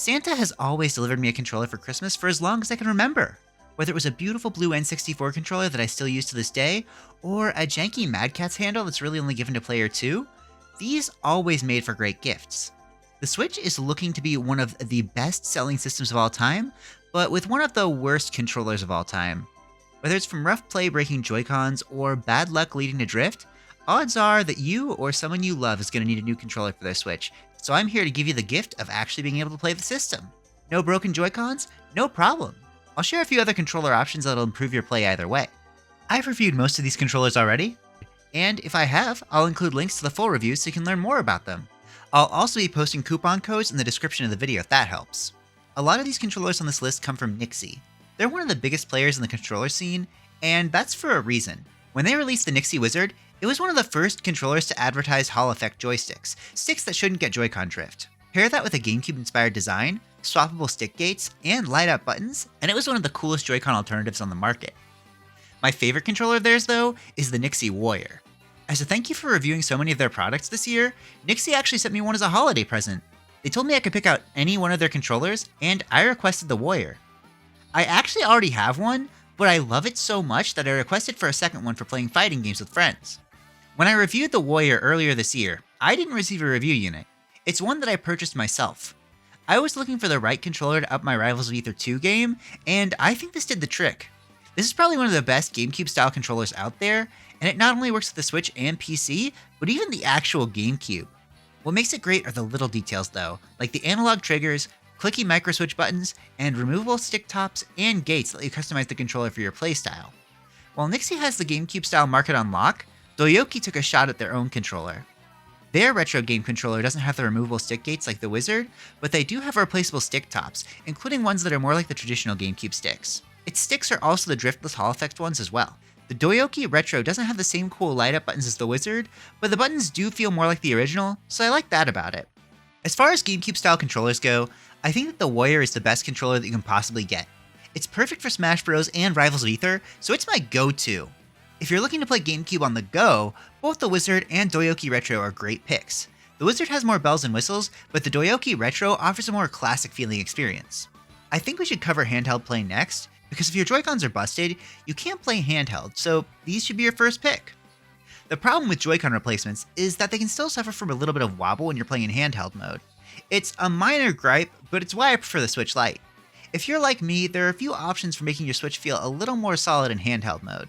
Santa has always delivered me a controller for Christmas for as long as I can remember. Whether it was a beautiful blue N64 controller that I still use to this day, or a janky Mad Catz handle that's really only given to player 2, these always made for great gifts. The Switch is looking to be one of the best-selling systems of all time, but with one of the worst controllers of all time. Whether it's from rough play breaking Joy-Cons or bad luck leading to drift, odds are that you or someone you love is going to need a new controller for their Switch, so I'm here to give you the gift of actually being able to play the system. No broken Joy-Cons? No problem. I'll share a few other controller options that'll improve your play either way. I've reviewed most of these controllers already, and if I have, I'll include links to the full review so you can learn more about them. I'll also be posting coupon codes in the description of the video if that helps. A lot of these controllers on this list come from Nixie. They're one of the biggest players in the controller scene, and that's for a reason. When they released the Nixie Wizard, it was one of the first controllers to advertise Hall Effect joysticks, sticks that shouldn't get Joy-Con drift. Pair that with a GameCube-inspired design, swappable stick gates, and light-up buttons, and it was one of the coolest Joy-Con alternatives on the market. My favorite controller of theirs, though, is the Nixie Warrior. As a thank you for reviewing so many of their products this year, Nixie actually sent me one as a holiday present. They told me I could pick out any one of their controllers, and I requested the Warrior. I actually already have one, but I love it so much that I requested for a second one for playing fighting games with friends. When I reviewed the Warrior earlier this year, I didn't receive a review unit. It's one that I purchased myself. I was looking for the right controller to up my Rivals of Aether 2 game, and I think this did the trick. This is probably one of the best GameCube-style controllers out there, and it not only works with the Switch and PC, but even the actual GameCube. What makes it great are the little details though, like the analog triggers, clicky microswitch buttons, and removable stick tops and gates that let you customize the controller for your playstyle. While Nixie has the GameCube-style market on lock, Doyoki took a shot at their own controller. Their retro game controller doesn't have the removable stick gates like the Wizard, but they do have replaceable stick tops, including ones that are more like the traditional GameCube sticks. Its sticks are also the driftless Hall Effect ones as well. The Doyoki Retro doesn't have the same cool light-up buttons as the Wizard, but the buttons do feel more like the original, so I like that about it. As far as GameCube-style controllers go, I think that the Warrior is the best controller that you can possibly get. It's perfect for Smash Bros. And Rivals of Aether, so it's my go-to. If you're looking to play GameCube on the go, both the Wizard and Doyoki Retro are great picks. The Wizard has more bells and whistles, but the Doyoki Retro offers a more classic-feeling experience. I think we should cover handheld play next, because if your Joy-Cons are busted, you can't play handheld, so these should be your first pick. The problem with Joy-Con replacements is that they can still suffer from a little bit of wobble when you're playing in handheld mode. It's a minor gripe, but it's why I prefer the Switch Lite. If you're like me, there are a few options for making your Switch feel a little more solid in handheld mode.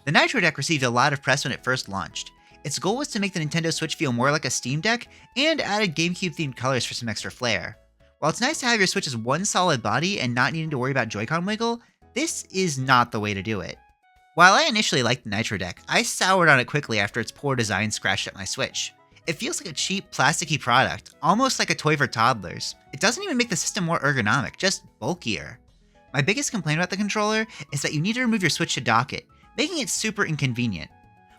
The Nitro Deck received a lot of press when it first launched. Its goal was to make the Nintendo Switch feel more like a Steam Deck, and added GameCube-themed colors for some extra flair. While it's nice to have your Switch as one solid body and not needing to worry about Joy-Con wiggle, this is not the way to do it. While I initially liked the Nitro Deck, I soured on it quickly after its poor design scratched up my Switch. It feels like a cheap, plasticky product, almost like a toy for toddlers. It doesn't even make the system more ergonomic, just bulkier. My biggest complaint about the controller is that you need to remove your Switch to dock it, making it super inconvenient.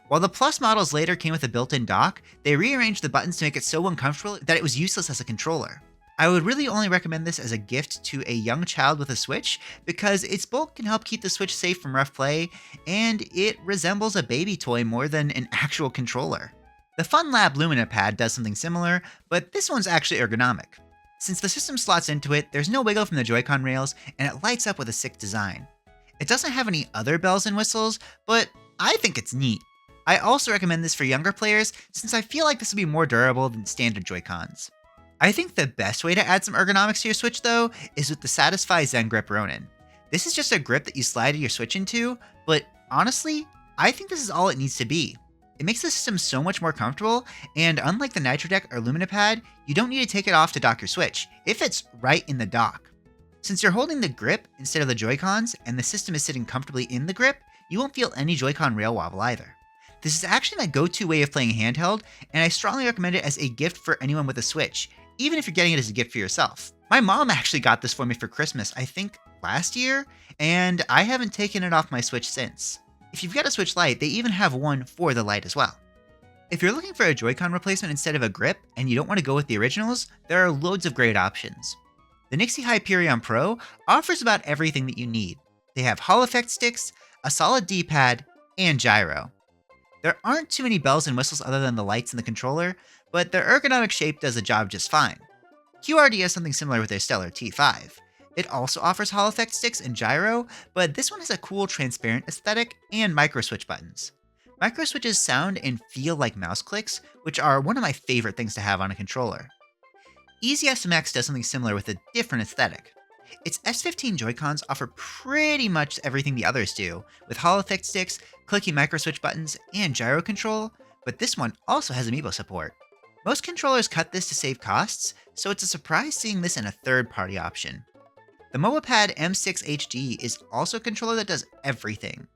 While the Plus models later came with a built-in dock, they rearranged the buttons to make it so uncomfortable that it was useless as a controller. I would really only recommend this as a gift to a young child with a Switch, because its bulk can help keep the Switch safe from rough play, and it resembles a baby toy more than an actual controller. The FunLab Lumina Pad does something similar, but this one's actually ergonomic. Since the system slots into it, there's no wiggle from the Joy-Con rails, and it lights up with a sick design. It doesn't have any other bells and whistles, but I think it's neat. I also recommend this for younger players, since I feel like this will be more durable than standard Joy-Cons. I think the best way to add some ergonomics to your Switch though, is with the Satisfy Zen Grip Ronin. This is just a grip that you slide your Switch into, but honestly, I think this is all it needs to be. It makes the system so much more comfortable, and unlike the Nitro Deck or Lumina Pad, you don't need to take it off to dock your Switch. It fits right in the dock. Since you're holding the grip instead of the Joy-Cons, and the system is sitting comfortably in the grip, you won't feel any Joy-Con rail wobble either. This is actually my go-to way of playing handheld, and I strongly recommend it as a gift for anyone with a Switch, even if you're getting it as a gift for yourself. My mom actually got this for me for Christmas, I think last year, and I haven't taken it off my Switch since. If you've got a Switch Lite, they even have one for the Lite as well. If you're looking for a Joy-Con replacement instead of a grip, and you don't want to go with the originals, there are loads of great options. The Nixie Hyperion Pro offers about everything that you need. They have Hall Effect sticks, a solid D-pad, and gyro. There aren't too many bells and whistles other than the lights and the controller, but their ergonomic shape does the job just fine. QRD has something similar with their Stellar T5. It also offers Hall Effect sticks and gyro, but this one has a cool transparent aesthetic and microswitch buttons. Microswitches sound and feel like mouse clicks, which are one of my favorite things to have on a controller. Easy SMX does something similar with a different aesthetic. Its S15 Joy-Cons offer pretty much everything the others do, with Hall Effect sticks, clicky microswitch buttons, and gyro control, but this one also has amiibo support. Most controllers cut this to save costs, so it's a surprise seeing this in a third-party option. The Mowapad M6 HD is also a controller that does everything.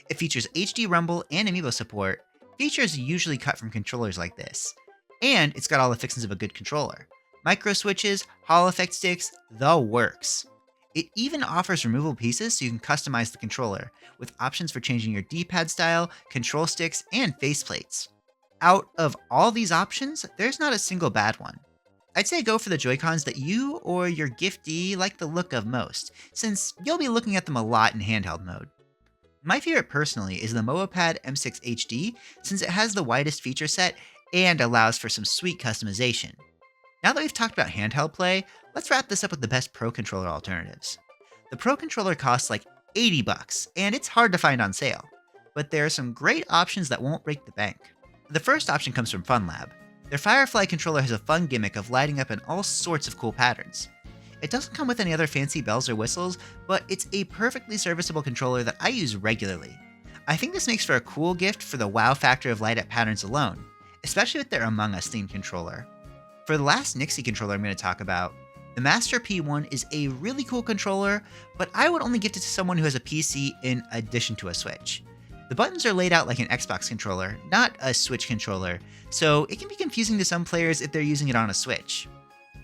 It features HD rumble and amiibo support, features usually cut from controllers like this. And it's got all the fixings of a good controller. Micro switches, Hall Effect sticks, the works. It even offers removable pieces so you can customize the controller, with options for changing your D-pad style, control sticks, and faceplates. Out of all these options, there's not a single bad one. I'd say go for the Joy-Cons that you or your giftee like the look of most, since you'll be looking at them a lot in handheld mode. My favorite personally is the Mowapad M6 HD, since it has the widest feature set and allows for some sweet customization. Now that we've talked about handheld play, let's wrap this up with the best Pro Controller alternatives. The Pro Controller costs like $80, and it's hard to find on sale, but there are some great options that won't break the bank. The first option comes from FunLab. Their Firefly controller has a fun gimmick of lighting up in all sorts of cool patterns. It doesn't come with any other fancy bells or whistles, but it's a perfectly serviceable controller that I use regularly. I think this makes for a cool gift for the wow factor of light up patterns alone, especially with their Among Us themed controller. For the last Nixie controller I'm going to talk about, the Master P1 is a really cool controller, but I would only gift it to someone who has a PC in addition to a Switch. The buttons are laid out like an Xbox controller, not a Switch controller, so it can be confusing to some players if they're using it on a Switch.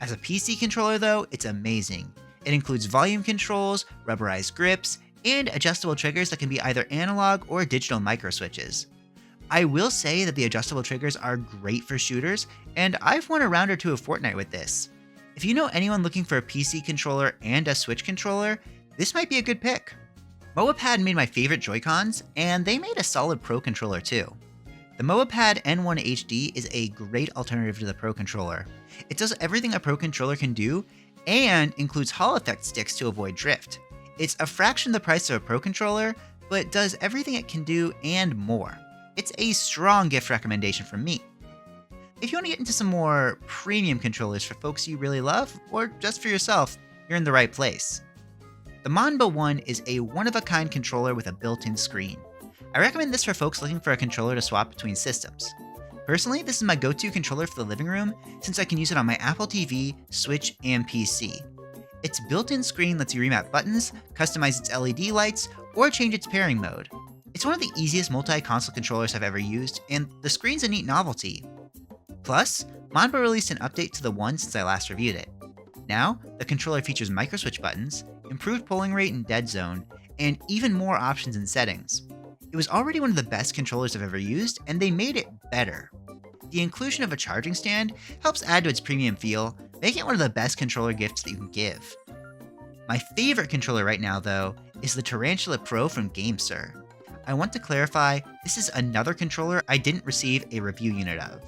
As a PC controller though, it's amazing. It includes volume controls, rubberized grips, and adjustable triggers that can be either analog or digital micro switches. I will say that the adjustable triggers are great for shooters, and I've won a round or two of Fortnite with this. If you know anyone looking for a PC controller and a Switch controller, this might be a good pick. Mowapad made my favorite Joy-Cons, and they made a solid Pro controller too. The Mowapad N1 HD is a great alternative to the Pro controller. It does everything a Pro controller can do, and includes Hall Effect sticks to avoid drift. It's a fraction the price of a Pro controller, but does everything it can do and more. It's a strong gift recommendation from me. If you want to get into some more premium controllers for folks you really love, or just for yourself, you're in the right place. The Manba One is a one-of-a-kind controller with a built-in screen. I recommend this for folks looking for a controller to swap between systems. Personally, this is my go-to controller for the living room, since I can use it on my Apple TV, Switch, and PC. Its built-in screen lets you remap buttons, customize its LED lights, or change its pairing mode. It's one of the easiest multi-console controllers I've ever used, and the screen's a neat novelty. Plus, Manba released an update to the One since I last reviewed it. Now, the controller features microswitch buttons, improved polling rate in dead zone, and even more options and settings. It was already one of the best controllers I've ever used, and they made it better. The inclusion of a charging stand helps add to its premium feel, making it one of the best controller gifts that you can give. My favorite controller right now, though, is the Tarantula Pro from GameSir. I want to clarify, this is another controller I didn't receive a review unit of.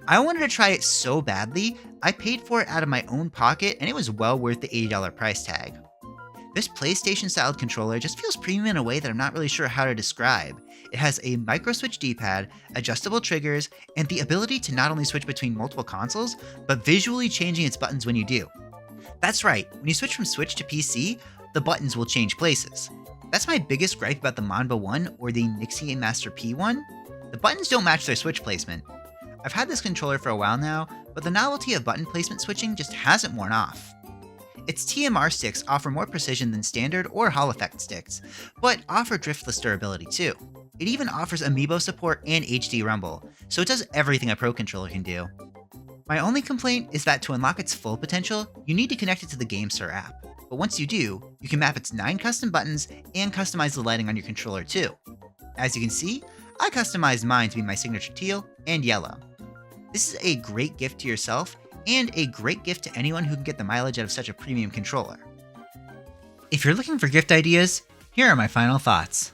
I wanted to try it so badly, I paid for it out of my own pocket, and it was well worth the $80 price tag. This PlayStation-styled controller just feels premium in a way that I'm not really sure how to describe. It has a micro-switch D-pad, adjustable triggers, and the ability to not only switch between multiple consoles, but visually changing its buttons when you do. That's right, when you switch from Switch to PC, the buttons will change places. That's my biggest gripe about the Manba One or the Nixie Master P1. The buttons don't match their Switch placement. I've had this controller for a while now, but the novelty of button placement switching just hasn't worn off. Its TMR sticks offer more precision than standard or Hall Effect sticks, but offer driftless durability too. It even offers amiibo support and HD rumble, so it does everything a Pro controller can do. My only complaint is that to unlock its full potential, you need to connect it to the GameSir app, but once you do, you can map its 9 custom buttons and customize the lighting on your controller too. As you can see, I customized mine to be my signature teal and yellow. This is a great gift to yourself, and a great gift to anyone who can get the mileage out of such a premium controller. If you're looking for gift ideas, here are my final thoughts.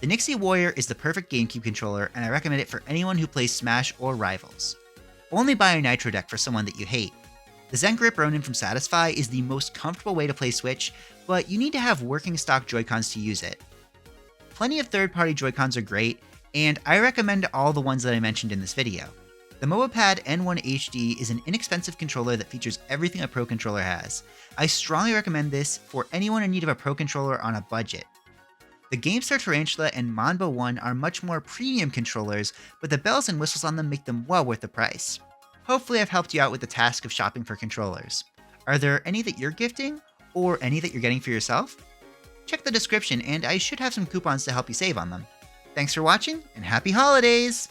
The Nixie Warrior is the perfect GameCube controller, and I recommend it for anyone who plays Smash or Rivals. Only buy a Nitro deck for someone that you hate. The Zen Grip Ronin from Satisfy is the most comfortable way to play Switch, but you need to have working stock Joy-Cons to use it. Plenty of third-party Joy-Cons are great, and I recommend all the ones that I mentioned in this video. The MoaPad N1 HD is an inexpensive controller that features everything a Pro Controller has. I strongly recommend this for anyone in need of a Pro Controller on a budget. The GameStar Tarantula and Manbo One are much more premium controllers, but the bells and whistles on them make them well worth the price. Hopefully I've helped you out with the task of shopping for controllers. Are there any that you're gifting, or any that you're getting for yourself? Check the description and I should have some coupons to help you save on them. Thanks for watching, and happy holidays!